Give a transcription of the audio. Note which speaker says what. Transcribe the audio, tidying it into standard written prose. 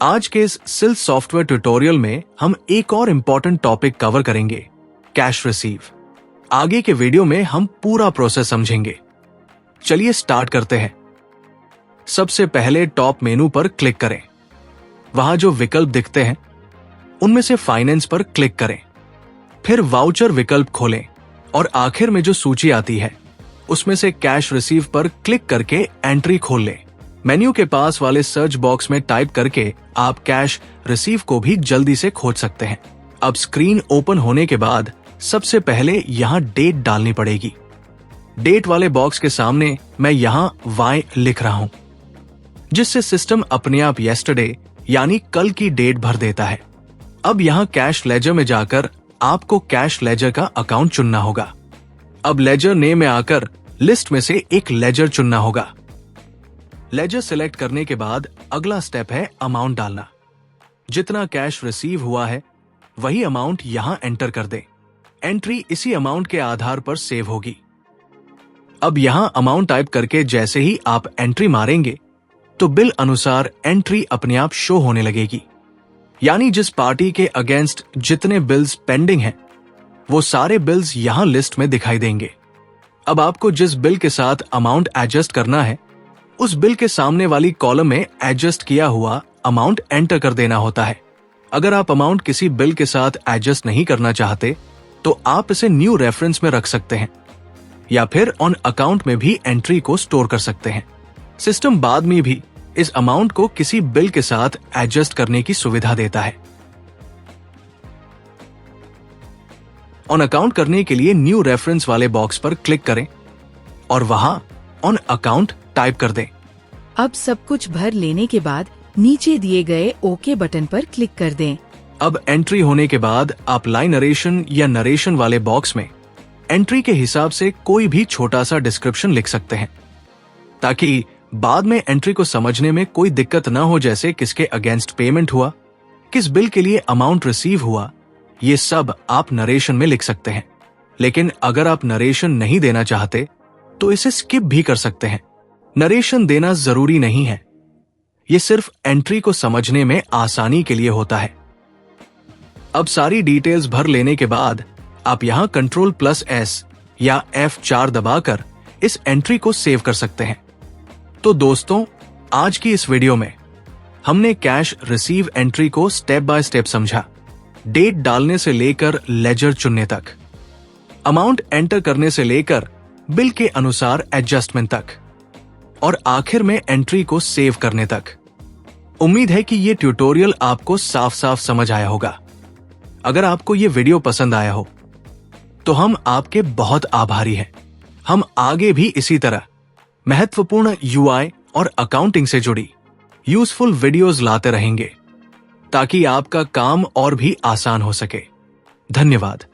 Speaker 1: आज के इस सिल सॉफ्टवेयर ट्यूटोरियल में हम एक और इम्पोर्टेंट टॉपिक कवर करेंगे, कैश रिसीव। आगे के वीडियो में हम पूरा प्रोसेस समझेंगे। चलिए स्टार्ट करते हैं। सबसे पहले टॉप मेनू पर क्लिक करें। वहां जो विकल्प दिखते हैं उनमें से फाइनेंस पर क्लिक करें। फिर वाउचर विकल्प खोलें और आखिर में जो सूची आती है उसमें से कैश रिसीव पर क्लिक करके एंट्री खोल लें। मेन्यू के पास वाले सर्च बॉक्स में टाइप करके आप कैश रिसीव को भी जल्दी से खोज सकते हैं। अब स्क्रीन ओपन होने के बाद सबसे पहले यहाँ डेट डालनी पड़ेगी। डेट वाले बॉक्स के सामने मैं यहाँ Y लिख रहा हूं, जिससे सिस्टम अपने आप येस्टरडे यानी कल की डेट भर देता है। अब यहाँ कैश लेजर में जाकर आपको कैश लेजर का अकाउंट चुनना होगा। अब लेजर नेम में आकर लिस्ट में से एक लेजर चुनना होगा। लेजर सिलेक्ट करने के बाद अगला स्टेप है अमाउंट डालना। जितना कैश रिसीव हुआ है वही अमाउंट यहां एंटर कर दें। एंट्री इसी अमाउंट के आधार पर सेव होगी। अब यहां अमाउंट टाइप करके जैसे ही आप एंट्री मारेंगे तो बिल अनुसार एंट्री अपने आप शो होने लगेगी। यानी जिस पार्टी के अगेंस्ट जितने बिल्स पेंडिंग हैं वो सारे बिल्स यहां लिस्ट में दिखाई देंगे। अब आपको जिस बिल के साथ अमाउंट एडजस्ट करना है उस बिल के सामने वाली कॉलम में एडजस्ट किया हुआ अमाउंट एंटर कर देना होता है। अगर आप अमाउंट किसी बिल के साथ एडजस्ट नहीं करना चाहते तो आप इसे न्यू रेफरेंस में रख सकते हैं या फिर ऑन अकाउंट में भी एंट्री को स्टोर कर सकते हैं। सिस्टम बाद में भी इस अमाउंट को किसी बिल के साथ एडजस्ट करने की सुविधा देता है। ऑन अकाउंट करने के लिए न्यू रेफरेंस वाले बॉक्स पर क्लिक करें और वहां ऑन अकाउंट टाइप कर दें।
Speaker 2: अब सब कुछ भर लेने के बाद नीचे दिए गए ओके बटन पर क्लिक कर दें।
Speaker 1: अब एंट्री होने के बाद आप लाइन नरेशन या नरेशन वाले बॉक्स में एंट्री के हिसाब से कोई भी छोटा सा डिस्क्रिप्शन लिख सकते हैं ताकि बाद में एंट्री को समझने में कोई दिक्कत न हो, जैसे किसके अगेंस्ट पेमेंट हुआ, किस बिल के लिए अमाउंट रिसीव हुआ, ये सब आप नरेशन में लिख सकते हैं। लेकिन अगर आप नरेशन नहीं देना चाहते तो इसे स्किप भी कर सकते हैं। नरेशन देना जरूरी नहीं है, ये सिर्फ एंट्री को समझने में आसानी के लिए होता है। अब सारी डिटेल्स भर लेने के बाद आप यहां Ctrl+S या F4 दबाकर इस एंट्री को सेव कर सकते हैं। तो दोस्तों, आज की इस वीडियो में हमने कैश रिसीव एंट्री को स्टेप बाय स्टेप समझा। डेट डालने से लेकर लेजर चुनने तक, अमाउंट एंटर करने से लेकर बिल के अनुसार एडजस्टमेंट तक और आखिर में एंट्री को सेव करने तक। उम्मीद है कि ये ट्यूटोरियल आपको साफ साफ समझ आया होगा। अगर आपको ये वीडियो पसंद आया हो तो हम आपके बहुत आभारी हैं। हम आगे भी इसी तरह महत्वपूर्ण UI और अकाउंटिंग से जुड़ी यूजफुल वीडियोस लाते रहेंगे ताकि आपका काम और भी आसान हो सके। धन्यवाद।